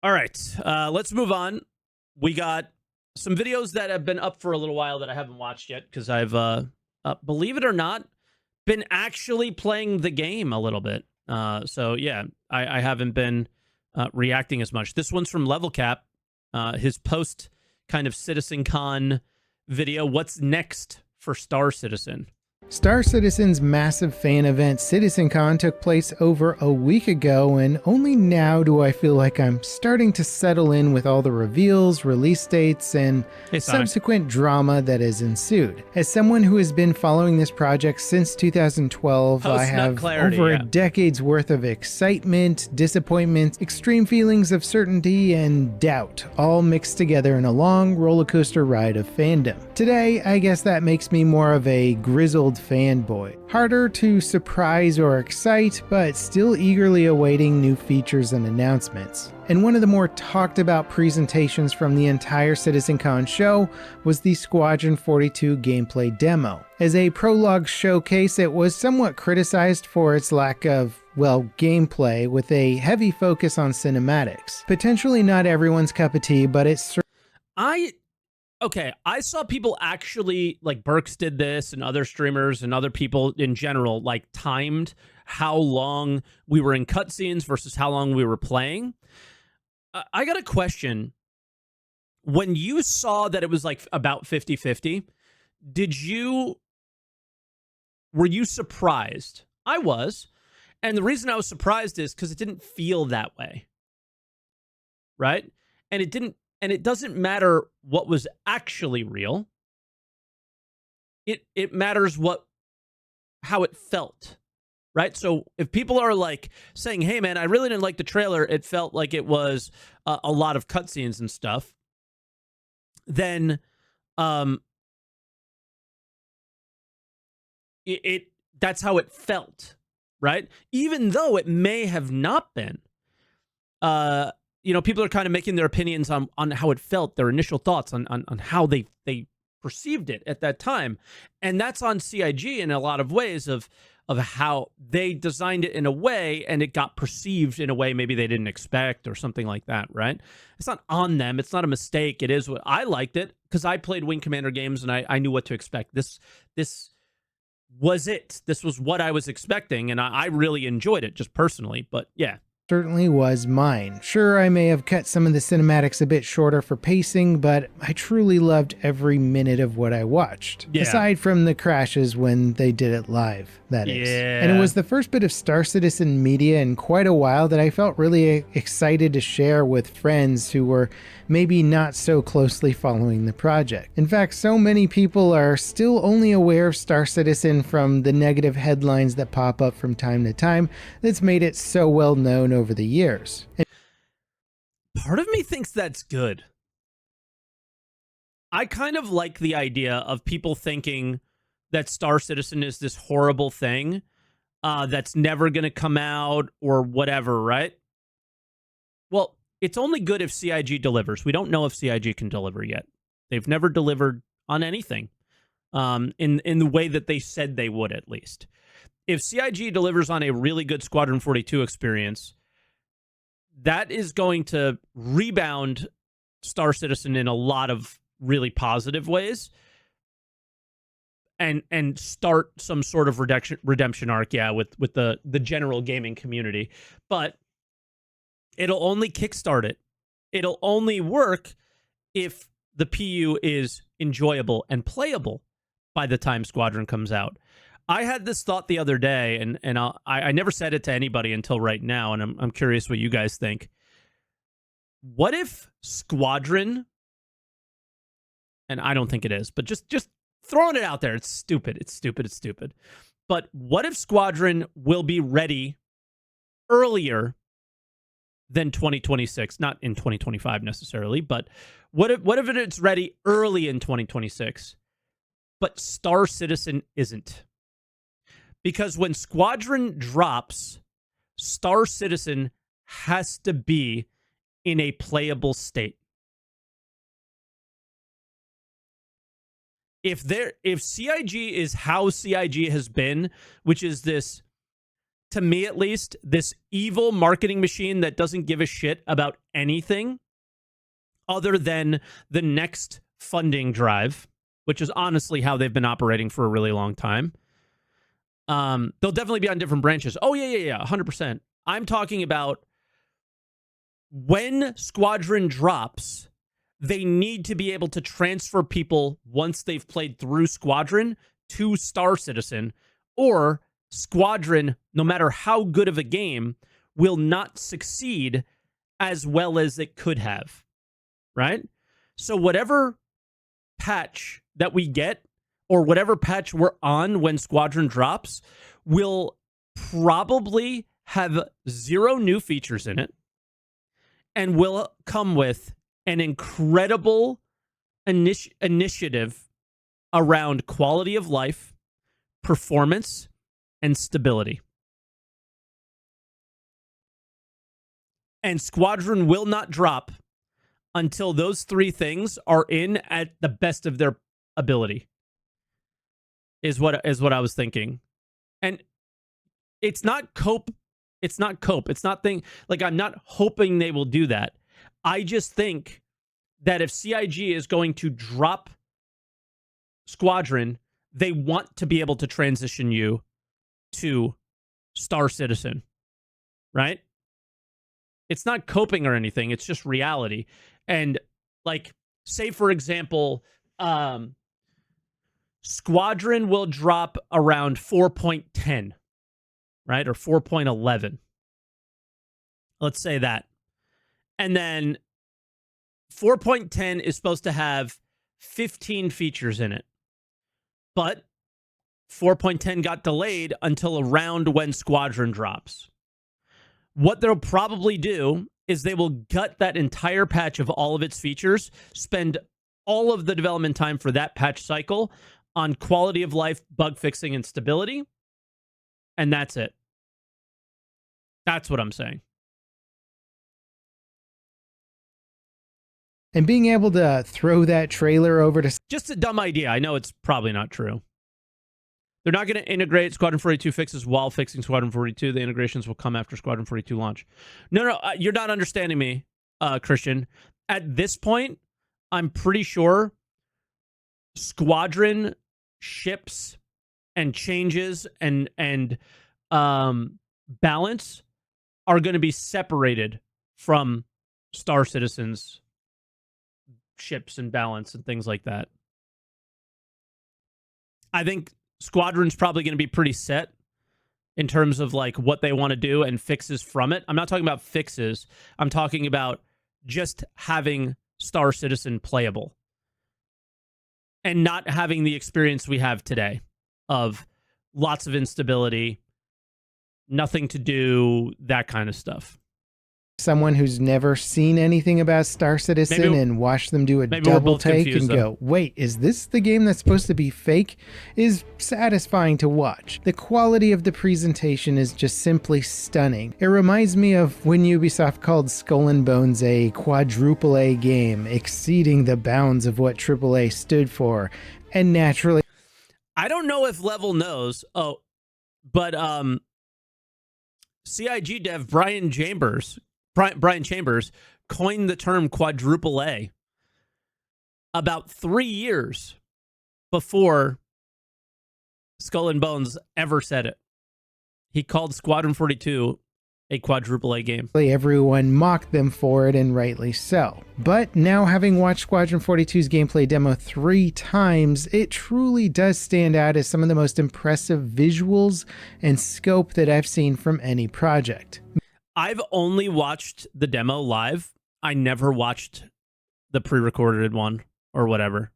All right, let's move on. We got some videos that have been up for a little while that I haven't watched yet because I've, believe it or not, been actually playing the game a little bit. So yeah, I haven't been reacting as much. This one's from Level Cap, his post kind of CitizenCon video. What's next for Star Citizen? Star Citizen's massive fan event CitizenCon took place over a week ago, and only now do I feel like I'm starting to settle in with all the reveals, release dates, and subsequent drama that has ensued. As someone who has been following this project since 2012, I have over a decade's worth of excitement, disappointment, extreme feelings of certainty, and doubt, all mixed together in a long roller coaster ride of fandom. Today, I guess that makes me more of a grizzled fanboy. Harder to surprise or excite, but still eagerly awaiting new features and announcements. And one of the more talked about presentations from the entire CitizenCon show was the Squadron 42 gameplay demo. As a prologue showcase, it was somewhat criticized for its lack of, well, gameplay, with a heavy focus on cinematics. Potentially not everyone's cup of tea, but it's Okay, I saw people actually, like Burks did this, and other streamers and other people in general, like timed how long we were in cutscenes versus how long we were playing. I got a question. When you saw that it was like about 50-50, were you surprised? I was. And the reason I was surprised is because it didn't feel that way. Right? And it doesn't matter what was actually real. It matters how it felt, right? So if people are like saying, "Hey, man, I really didn't like the trailer. It felt like it was a lot of cutscenes and stuff," then that's how it felt, right? Even though it may have not been. People are kind of making their opinions on how it felt, their initial thoughts on how they perceived it at that time. And that's on CIG in a lot of ways of how they designed it in a way and it got perceived in a way maybe they didn't expect or something like that, right? It's not on them. It's not a mistake. It is what I liked it because I played Wing Commander games and I knew what to expect. This was it. This was what I was expecting, and I really enjoyed it just personally. But yeah. Certainly was mine. Sure, I may have cut some of the cinematics a bit shorter for pacing, but I truly loved every minute of what I watched. Yeah. Aside from the crashes when they did it live, that is. And it was the first bit of Star Citizen media in quite a while that I felt really excited to share with friends who were maybe not so closely following the project. In fact, so many people are still only aware of Star Citizen from the negative headlines that pop up from time to time that's made it so well known over the years. Part of me thinks that's good. I kind of like the idea of people thinking that Star Citizen is this horrible thing that's never going to come out or whatever, right? Well, it's only good if CIG delivers. We don't know if CIG can deliver yet. They've never delivered on anything in the way that they said they would, at least. If CIG delivers on a really good Squadron 42 experience, that is going to rebound Star Citizen in a lot of really positive ways and start some sort of redemption arc, with the general gaming community. But it'll only kickstart it. It'll only work if the PU is enjoyable and playable by the time Squadron comes out. I had this thought the other day, and I never said it to anybody until right now, and I'm curious what you guys think. What if Squadron, and I don't think it is, but just throwing it out there, it's stupid. But what if Squadron will be ready earlier than 2026? Not in 2025 necessarily, but what if it's ready early in 2026, but Star Citizen isn't? Because when Squadron drops, Star Citizen has to be in a playable state. If CIG is how CIG has been, which is this to me at least, this evil marketing machine that doesn't give a shit about anything other than the next funding drive, which is honestly how they've been operating for a really long time. They'll definitely be on different branches. Oh, yeah, 100%. I'm talking about when Squadron drops, they need to be able to transfer people once they've played through Squadron to Star Citizen, or Squadron, no matter how good of a game, will not succeed as well as it could have, right? So whatever patch that we get, or whatever patch we're on when Squadron drops, will probably have 0 new features in it and will come with an incredible initiative around quality of life, performance, and stability. And Squadron will not drop until those 3 things are in at the best of their ability. Is what I was thinking. And it's not cope. It's not cope. It's not thing like I'm not hoping they will do that. I just think that if CIG is going to drop Squadron, they want to be able to transition you to Star Citizen, right? It's not coping or anything. It's just reality. And like, say for example, Squadron will drop around 4.10, right? Or 4.11. Let's say that. And then 4.10 is supposed to have 15 features in it. But 4.10 got delayed until around when Squadron drops. What they'll probably do is they will gut that entire patch of all of its features, spend all of the development time for that patch cycle on quality of life, bug fixing, and stability. And that's it. That's what I'm saying. And being able to throw that trailer over to... Just a dumb idea. I know it's probably not true. They're not going to integrate Squadron 42 fixes while fixing Squadron 42. The integrations will come after Squadron 42 launch. No, you're not understanding me, Christian. At this point, I'm pretty sure Squadron ships and changes and balance are going to be separated from Star Citizen's ships and balance and things like that. I think Squadron's probably going to be pretty set in terms of like what they want to do and fixes from it. I'm not talking about fixes. I'm talking about just having Star Citizen playable and not having the experience we have today of lots of instability, nothing to do, that kind of stuff. Someone who's never seen anything about Star Citizen and watch them do a double take and go, wait, is this the game that's supposed to be fake? Is satisfying to watch. The quality of the presentation is just simply stunning. It reminds me of when Ubisoft called Skull and Bones a quadruple A game, exceeding the bounds of what AAA stood for. And naturally, I don't know if Level knows. But CIG dev Brian Chambers coined the term quadruple A about 3 years before Skull and Bones ever said it. He called Squadron 42 a quadruple A game. Everyone mocked them for it, and rightly so. But now, having watched Squadron 42's gameplay demo 3 times, it truly does stand out as some of the most impressive visuals and scope that I've seen from any project. I've only watched the demo live. I never watched the pre-recorded one or whatever.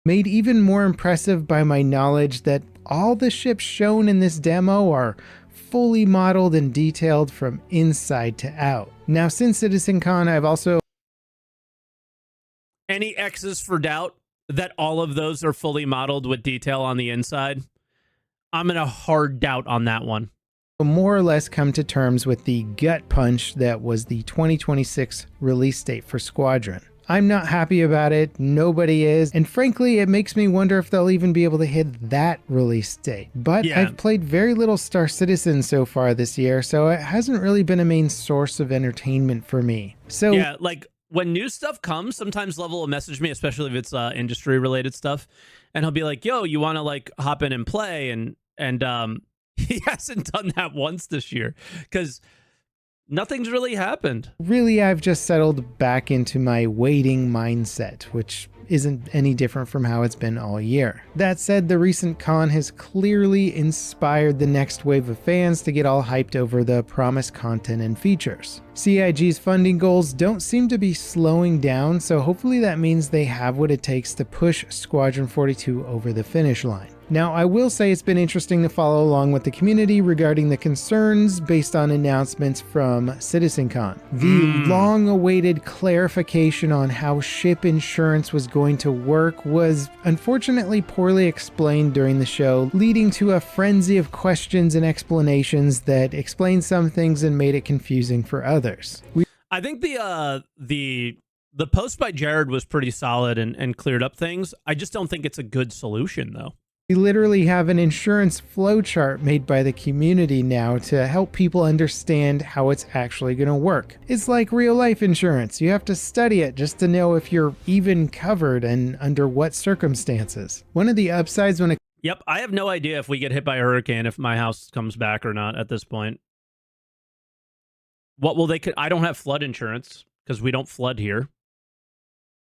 Made even more impressive by my knowledge that all the ships shown in this demo are fully modeled and detailed from inside to out. Now, since CitizenCon, I've also... Any X's for doubt that all of those are fully modeled with detail on the inside? I'm in a hard doubt on that one. More or less come to terms with the gut punch that was the 2026 release date for Squadron. I'm not happy about it, nobody is, and frankly, it makes me wonder if they'll even be able to hit that release date. But Yeah. I've played very little Star Citizen so far this year, so it hasn't really been a main source of entertainment for me. So yeah, like when new stuff comes, sometimes Level will message me, especially if it's industry related stuff, and he'll be like, "Yo, you want to like hop in and play?" And he hasn't done that once this year because nothing's really happened. really, I've just settled back into my waiting mindset, which isn't any different from how it's been all year. That said, the recent con has clearly inspired the next wave of fans to get all hyped over the promised content and features. CIG's funding goals don't seem to be slowing down, so hopefully that means they have what it takes to push Squadron 42 over the finish line. Now, I will say it's been interesting to follow along with the community regarding the concerns based on announcements from CitizenCon. The long-awaited clarification on how ship insurance was going to work was unfortunately poorly explained during the show, leading to a frenzy of questions and explanations that explained some things and made it confusing for others. I think the post by Jared was pretty solid and cleared up things. I just don't think it's a good solution though. We literally have an insurance flowchart made by the community now to help people understand how it's actually going to work. It's like real life insurance. You have to study it just to know if you're even covered and under what circumstances. One of the upsides when it Yep, I have no idea if we get hit by a hurricane, if my house comes back or not at this point. What will they? I don't have flood insurance because we don't flood here.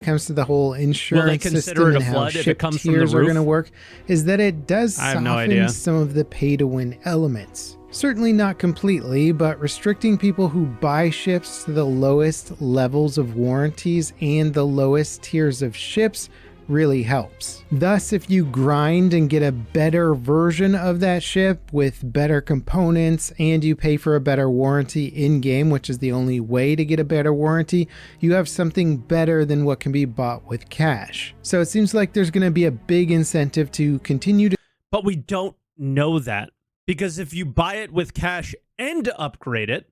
comes to the whole insurance system and how ship tiers are going to work is that it does soften some of the pay-to-win elements. Certainly not completely, but restricting people who buy ships to the lowest levels of warranties and the lowest tiers of ships really helps. Thus, if you grind and get a better version of that ship with better components and you pay for a better warranty in-game, which is the only way to get a better warranty, you have something better than what can be bought with cash. So it seems like there's going to be a big incentive to continue to... But we don't know that, because if you buy it with cash and upgrade it,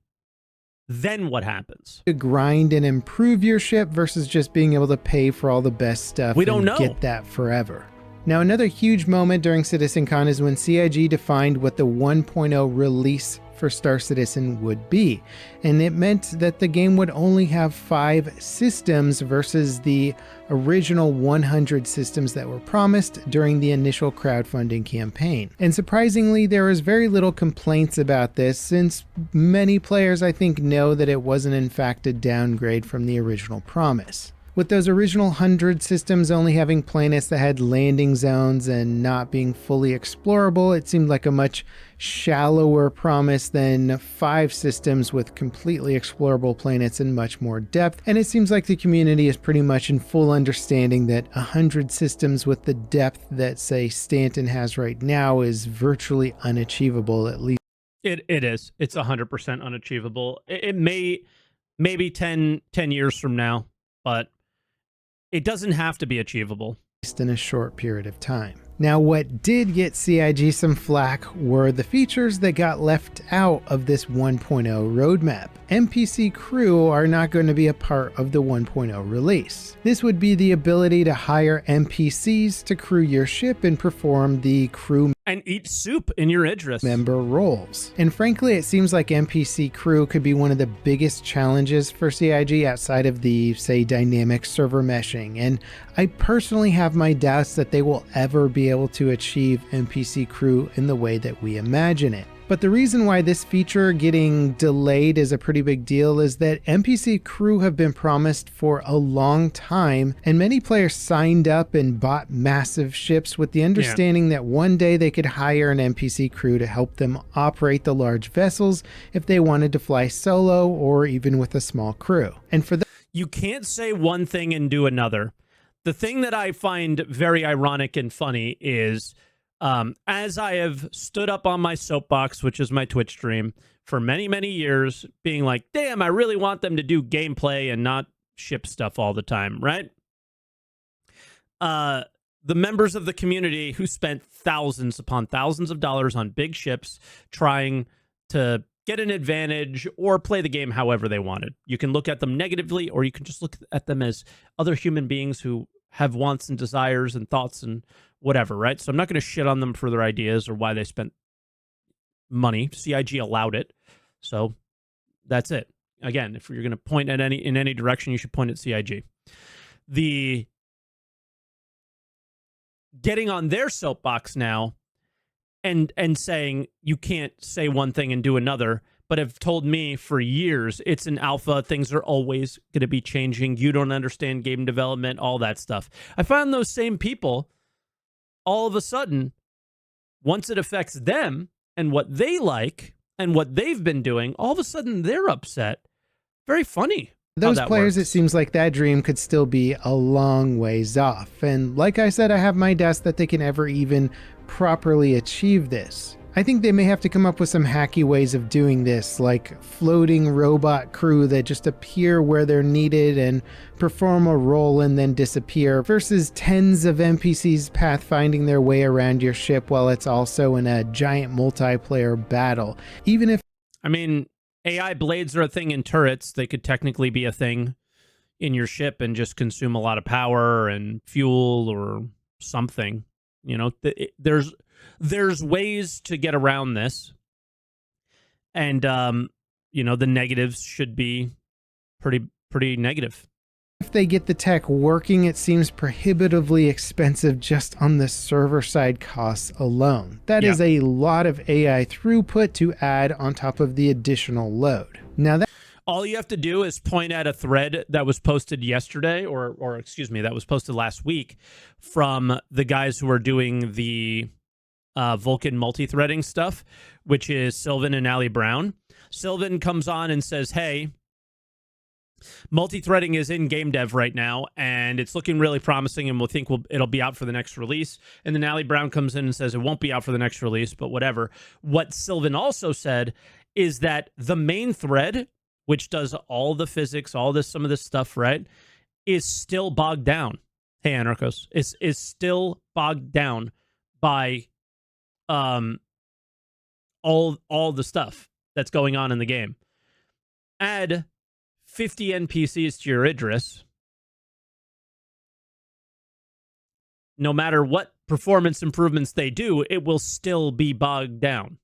then what happens? To grind and improve your ship versus just being able to pay for all the best stuff. We don't know. Get that forever. Now, another huge moment during CitizenCon is when CIG defined what the 1.0 release for Star Citizen would be. And it meant that the game would only have 5 systems versus the original 100 systems that were promised during the initial crowdfunding campaign. And surprisingly, there was very little complaints about this, since many players I think know that it wasn't in fact a downgrade from the original promise. With those original 100 systems only having planets that had landing zones and not being fully explorable, it seemed like a much shallower promise than 5 systems with completely explorable planets and much more depth. And it seems like the community is pretty much in full understanding that 100 systems with the depth that, say, Stanton has right now is virtually unachievable, at least. It is. It's 100% unachievable. It maybe 10 years from now, but it doesn't have to be achievable. In a short period of time. Now, what did get CIG some flack were the features that got left out of this 1.0 roadmap. MPC Crew are not going to be a part of the 1.0 release. This would be the ability to hire NPCs to crew your ship and perform the crew and eat soup in your Idris member roles. And frankly, it seems like MPC Crew could be one of the biggest challenges for CIG outside of the, say, dynamic server meshing. And I personally have my doubts that they will ever be able to achieve NPC Crew in the way that we imagine it. But the reason why this feature getting delayed is a pretty big deal is that NPC Crew have been promised for a long time, and many players signed up and bought massive ships with the understanding that one day they could hire an NPC Crew to help them operate the large vessels if they wanted to fly solo or even with a small crew. And for you can't say one thing and do another. The thing that I find very ironic and funny is, as I have stood up on my soapbox, which is my Twitch stream, for many, many years, being like, damn, I really want them to do gameplay and not ship stuff all the time, right? The members of the community who spent thousands upon thousands of dollars on big ships trying to get an advantage or play the game however they wanted. You can look at them negatively, or you can just look at them as other human beings who have wants and desires and thoughts and whatever, right? So I'm not going to shit on them for their ideas or why they spent money. CIG allowed it. So that's it. Again, if you're going to point at in any direction, you should point at CIG. The getting on their soapbox now and saying you can't say one thing and do another, but have told me for years it's an alpha, things are always going to be changing, you don't understand game development, all that stuff. I find those same people, all of a sudden, once it affects them and what they like and what they've been doing, all of a sudden they're upset. Very funny. Those players, it seems like that dream could still be a long ways off. And like I said, I have my doubts that they can ever even properly achieve this. I think they may have to come up with some hacky ways of doing this, like floating robot crew that just appear where they're needed and perform a role and then disappear, versus tens of NPCs pathfinding their way around your ship while it's also in a giant multiplayer battle. Even if... I mean, AI blades are a thing in turrets. They could technically be a thing in your ship and just consume a lot of power and fuel or something. You know, there's ways to get around this. And, you know, the negatives should be pretty negative. If they get the tech working, it seems prohibitively expensive just on the server side costs alone. That is a lot of AI throughput to add on top of the additional load. Now that all you have to do is point at a thread that was posted yesterday, or excuse me, that was posted last week from the guys who are doing the Vulkan multi-threading stuff, which is Sylvan and Ali Brown. Sylvan comes on and says, hey, multi-threading is in game dev right now, and it's looking really promising, and we'll think it'll be out for the next release. And then Ali Brown comes in and says it won't be out for the next release, but whatever. What Sylvan also said is that the main thread, which does all the physics, some of this stuff, right, is still bogged down. Hey, Anarchos, is still bogged down by all the stuff that's going on in the game. Add 50 NPCs to your Idris. No matter what performance improvements they do, it will still be bogged down.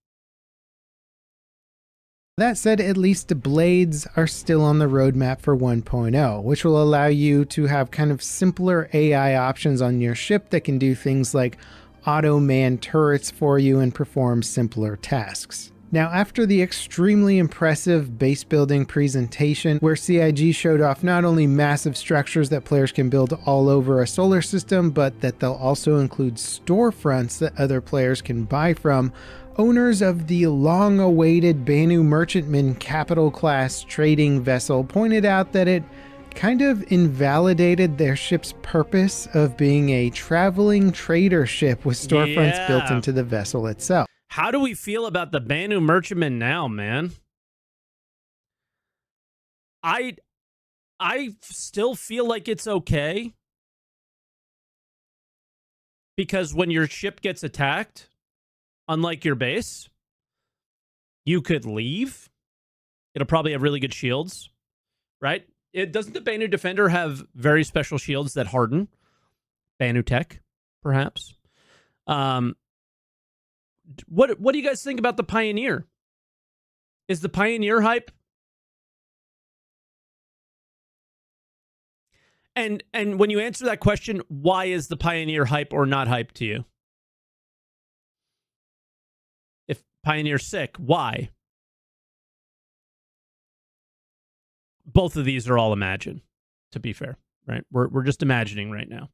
That said, at least the blades are still on the roadmap for 1.0, which will allow you to have kind of simpler AI options on your ship that can do things like auto-man turrets for you and perform simpler tasks. Now, after the extremely impressive base building presentation, where CIG showed off not only massive structures that players can build all over a solar system, but that they'll also include storefronts that other players can buy from, owners of the long-awaited Banu Merchantman capital class trading vessel pointed out that it kind of invalidated their ship's purpose of being a traveling trader ship with storefronts built into the vessel itself. How do we feel about the Banu Merchantman now, man? I still feel like it's okay. Because when your ship gets attacked, unlike your base, you could leave. It'll probably have really good shields, right? Doesn't the Banu Defender have very special shields that harden? Banu Tech, perhaps. What do you guys think about the Pioneer? Is the Pioneer hype? And when you answer that question, why is the Pioneer hype or not hype to you? If Pioneer's sick, why? Both of these are all imagine, to be fair, right? We're just imagining right now.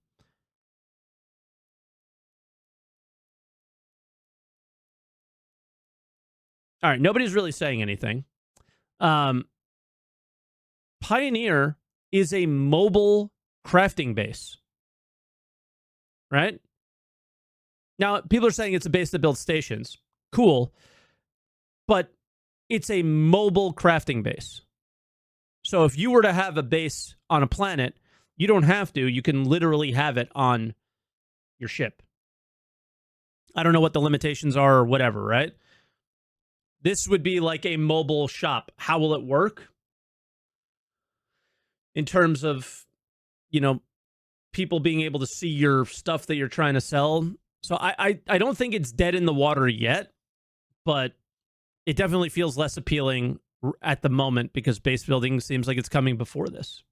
All right, nobody's really saying anything. Pioneer is a mobile crafting base, right? Now, people are saying it's a base that builds stations. Cool. But it's a mobile crafting base. So if you were to have a base on a planet, you don't have to. You can literally have it on your ship. I don't know what the limitations are or whatever, right? This would be like a mobile shop. How will it work? In terms of, you know, people being able to see your stuff that you're trying to sell. So I don't think it's dead in the water yet, but it definitely feels less appealing at the moment because base building seems like it's coming before this.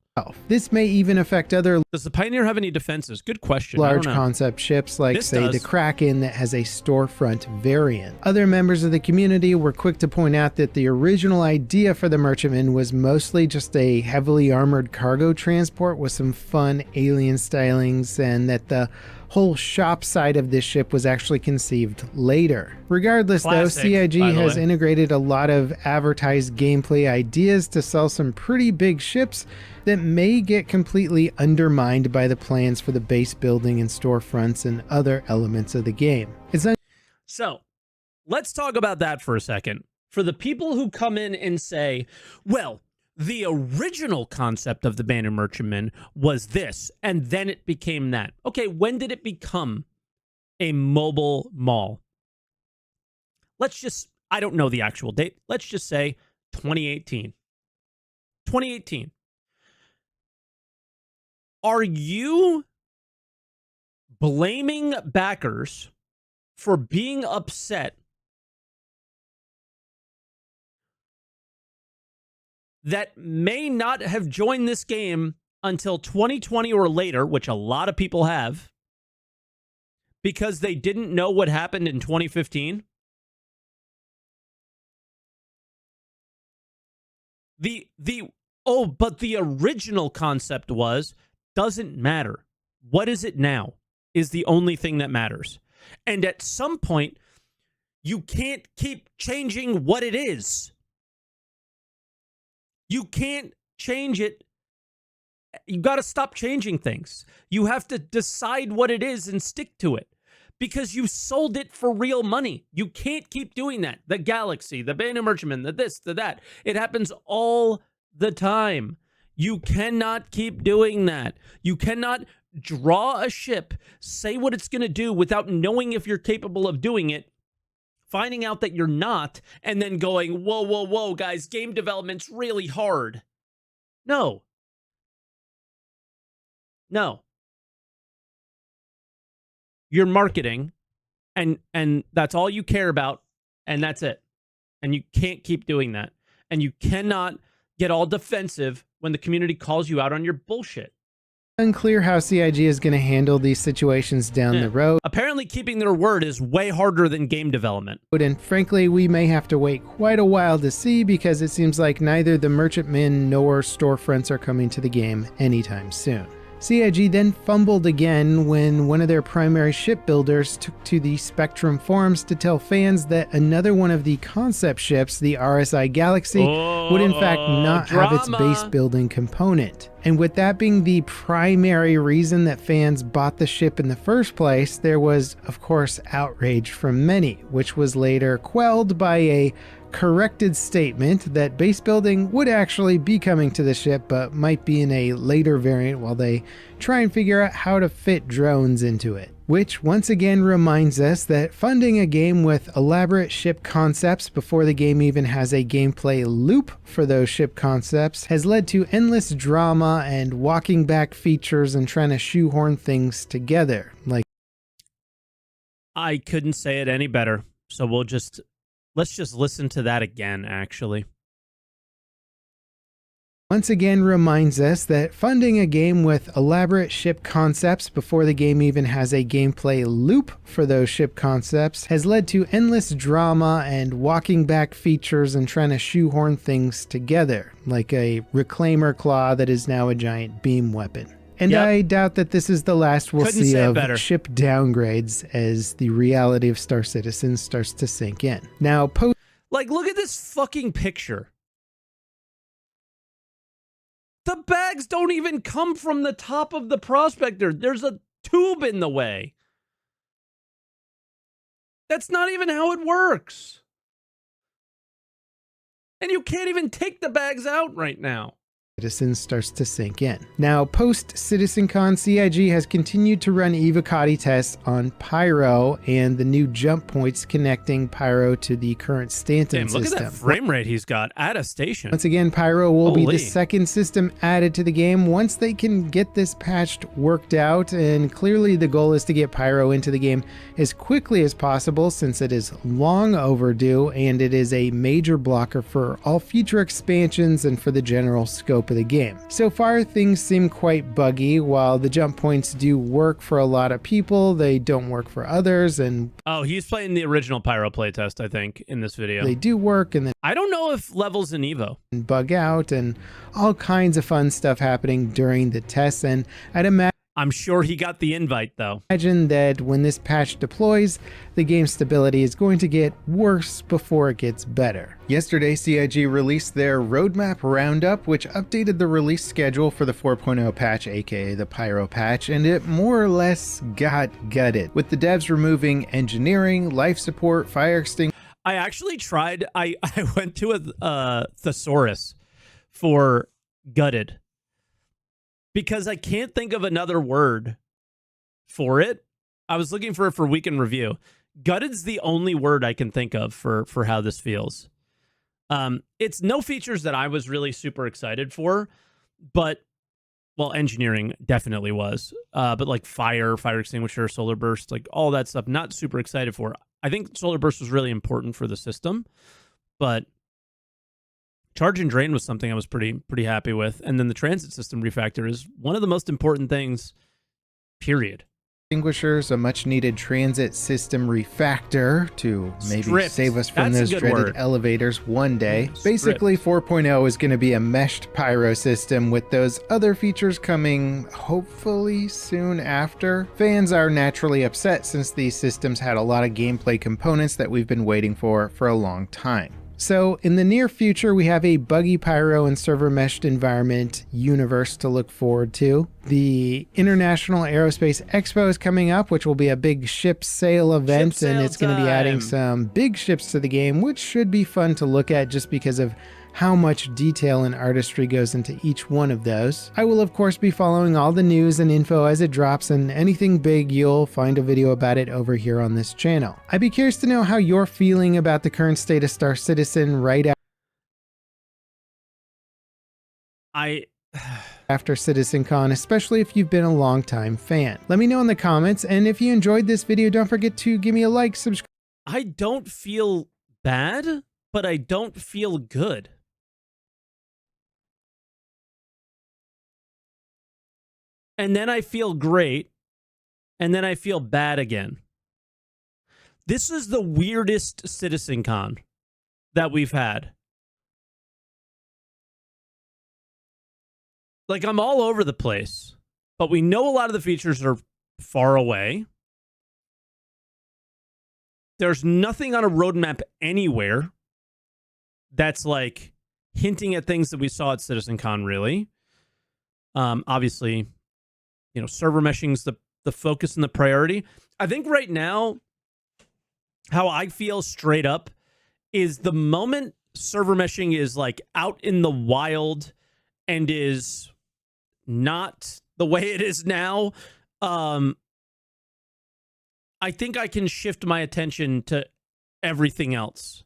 This may even affect other Does the Pioneer have any defenses? Good question. large concept ships like, say, the Kraken that has a storefront variant. Other members of the community were quick to point out that the original idea for the Merchantman was mostly just a heavily armored cargo transport with some fun alien stylings, and that the whole shop side of this ship was actually conceived later. Regardless, though, CIG has integrated a lot of advertised gameplay ideas to sell some pretty big ships that may get completely undermined by the plans for the base building and storefronts and other elements of the game. So, let's talk about that for a second. For the people who come in and say, well, the original concept of the Banu Merchantman was this, and then it became that. Okay, when did it become a mobile mall? Let's just, I don't know the actual date. Let's just say 2018. 2018. Are you blaming backers for being upset that may not have joined this game until 2020 or later, which a lot of people have, because they didn't know what happened in 2015? But the original concept doesn't matter. What is it now is the only thing that matters. And at some point, you can't keep changing what it is. You can't change it. You got to stop changing things. You have to decide what it is and stick to it, because you sold it for real money. You can't keep doing that. The Galaxy, the Banu Merchantman, the this, the that. It happens all the time. You cannot keep doing that. You cannot draw a ship, say what it's going to do without knowing if you're capable of doing it, finding out that you're not, and then going, whoa, whoa, whoa, guys, game development's really hard. No. No. You're marketing, and that's all you care about, and that's it. And you can't keep doing that. And you cannot get all defensive when the community calls you out on your bullshit. Unclear how CIG is going to handle these situations down the road. Apparently keeping their word is way harder than game development. And frankly, we may have to wait quite a while to see, because it seems like neither the Merchantman nor storefronts are coming to the game anytime soon. CIG then fumbled again when one of their primary shipbuilders took to the Spectrum forums to tell fans that another one of the concept ships, the RSI Galaxy, would in fact not have its base building component. And with that being the primary reason that fans bought the ship in the first place, there was, of course, outrage from many, which was later quelled by a corrected statement that base building would actually be coming to the ship, but might be in a later variant while they try and figure out how to fit drones into it. Which once again reminds us that funding a game with elaborate ship concepts before the game even has a gameplay loop for those ship concepts has led to endless drama and walking back features and trying to shoehorn things together. I couldn't say it any better, so let's just listen to that again, actually. Once again reminds us that funding a game with elaborate ship concepts before the game even has a gameplay loop for those ship concepts has led to endless drama and walking back features and trying to shoehorn things together, like a reclaimer claw that is now a giant beam weapon. And yep. I doubt that this is the last we'll see of ship downgrades as the reality of Star Citizen starts to sink in. Now, look at this fucking picture. The bags don't even come from the top of the prospector. There's a tube in the way. That's not even how it works. And you can't even take the bags out right now. Citizen starts to sink in. Now, post CitizenCon, CIG has continued to run Evocati tests on Pyro and the new jump points connecting Pyro to the current Stanton system. Look at that frame rate he's got at a station. Once again, Pyro will be the second system added to the game once they can get this patched worked out, and clearly the goal is to get Pyro into the game as quickly as possible since it is long overdue and it is a major blocker for all future expansions and for the general scope of the game. So far, things seem quite buggy. While the jump points do work for a lot of people, they don't work for others. And oh, he's playing the original Pyro playtest, I think, in this video. They do work, and then I don't know if levels in Evo bug out, and all kinds of fun stuff happening during the tests. And I'm sure he got the invite, though. Imagine that when this patch deploys, the game's stability is going to get worse before it gets better. Yesterday, CIG released their roadmap roundup, which updated the release schedule for the 4.0 patch, aka the Pyro patch, and it more or less got gutted, with the devs removing engineering, life support, fire extinguishers. I actually tried, I went to a thesaurus for gutted, because I can't think of another word for it. I was looking for it for week in review. Gutted's the only word I can think of for how this feels. It's no features that I was really super excited for, but, well, engineering definitely was. But like fire extinguisher, solar burst, like all that stuff, not super excited for. I think solar burst was really important for the system, but charge and drain was something I was pretty happy with. And then the transit system refactor is one of the most important things, period. Extinguishers, a much needed transit system refactor to maybe save us from That's those dreaded elevators one day. Basically, 4.0 is going to be a meshed Pyro system with those other features coming hopefully soon after. Fans are naturally upset since these systems had a lot of gameplay components that we've been waiting for a long time. So in the near future, we have a buggy Pyro and server meshed environment universe to look forward to. The International Aerospace Expo is coming up, which will be a big ship sale event, and it's going to be adding some big ships to the game, which should be fun to look at just because of how much detail and artistry goes into each one of those. I will of course be following all the news and info as it drops, and anything big, you'll find a video about it over here on this channel. I'd be curious to know how you're feeling about the current state of Star Citizen right after CitizenCon, especially if you've been a longtime fan. Let me know in the comments, and if you enjoyed this video, don't forget to give me a like, subscribe. I don't feel bad, but I don't feel good. And then I feel great, and then I feel bad again. This is the weirdest CitizenCon that we've had. Like, I'm all over the place, but we know a lot of the features are far away. There's nothing on a roadmap anywhere that's like hinting at things that we saw at CitizenCon, really. Obviously, you know, server meshing's the focus and the priority. I think right now, how I feel straight up is the moment server meshing is like out in the wild and is not the way it is now, I think I can shift my attention to everything else.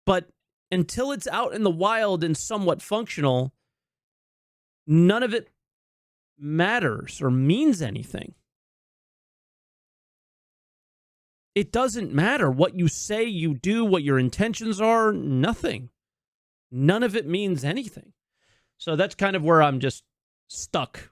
But until it's out in the wild and somewhat functional, none of it matters or means anything. It doesn't matter what you say, you do, what your intentions are, nothing. None of it means anything. So that's kind of where I'm just stuck.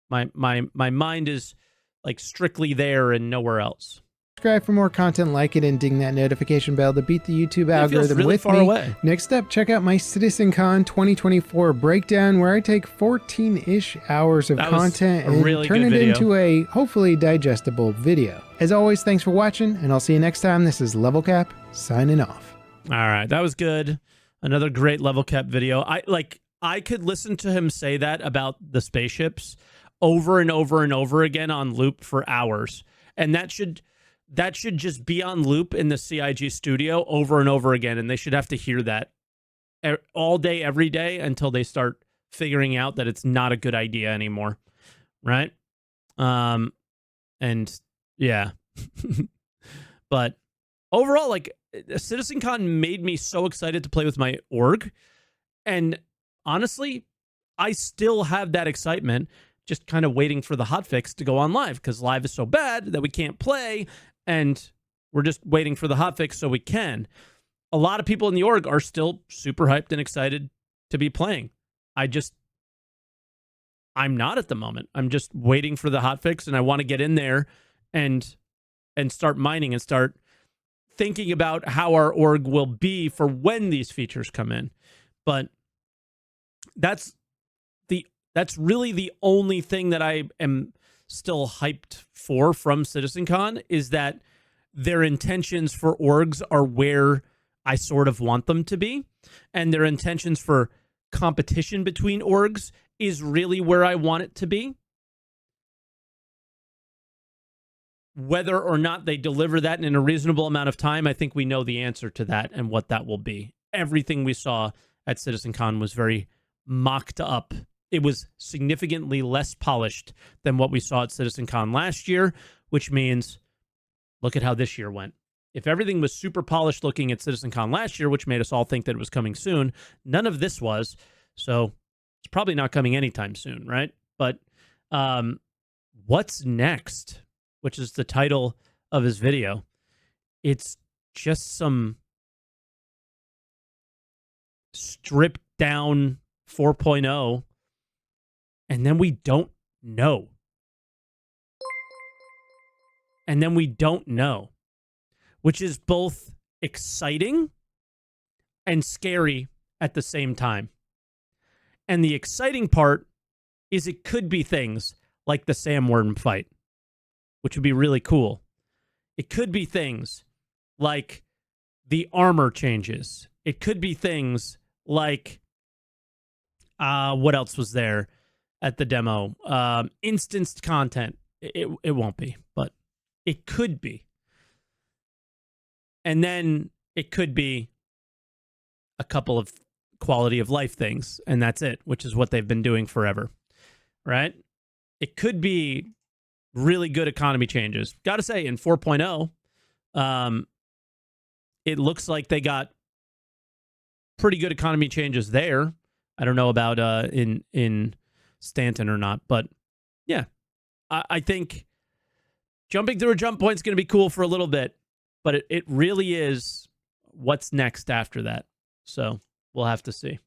My mind is like strictly there and nowhere else. Subscribe for more content like it and ding that notification bell to beat the YouTube algorithm really with far me. Away. Next up, check out my CitizenCon 2024 breakdown where I take 14-ish hours of content and turn it into a hopefully digestible video. As always, thanks for watching, and I'll see you next time. This is Level Cap signing off. All right, that was good. Another great Level Cap video. I could listen to him say that about the spaceships over and over and over again on loop for hours. And that should just be on loop in the CIG studio over and over again, and they should have to hear that all day, every day until they start figuring out that it's not a good idea anymore. Right. And yeah, but overall, like CitizenCon made me so excited to play with my org. And honestly, I still have that excitement, just kind of waiting for the hotfix to go on live because live is so bad that we can't play. And we're just waiting for the hotfix so we can. A lot of people in the org are still super hyped and excited to be playing. I'm not at the moment. I'm just waiting for the hotfix, and I want to get in there and start mining and start thinking about how our org will be for when these features come in. But that's really the only thing that I am still hyped for from CitizenCon is that their intentions for orgs are where I sort of want them to be, and their intentions for competition between orgs is really where I want it to be. Whether or not they deliver that in a reasonable amount of time, I think we know the answer to that and what that will be. Everything we saw at CitizenCon was very mocked up. It was significantly less polished than what we saw at CitizenCon last year, which means look at how this year went. If everything was super polished looking at CitizenCon last year, which made us all think that it was coming soon, none of this was. So it's probably not coming anytime soon, right? But what's next, which is the title of his video, it's just some stripped down 4.0, and then we don't know. And then we don't know, which is both exciting and scary at the same time. And the exciting part is it could be things like the Sandworm fight, which would be really cool. It could be things like the armor changes. It could be things like, what else was there at the demo? Instanced content. It won't be, but it could be. And then it could be a couple of quality of life things, and that's it, which is what they've been doing forever, right? It could be really good economy changes. Got to say, in 4.0, it looks like they got pretty good economy changes there. I don't know about in Stanton or not, but yeah, I think jumping through a jump point is going to be cool for a little bit, but it really is what's next after that. So we'll have to see.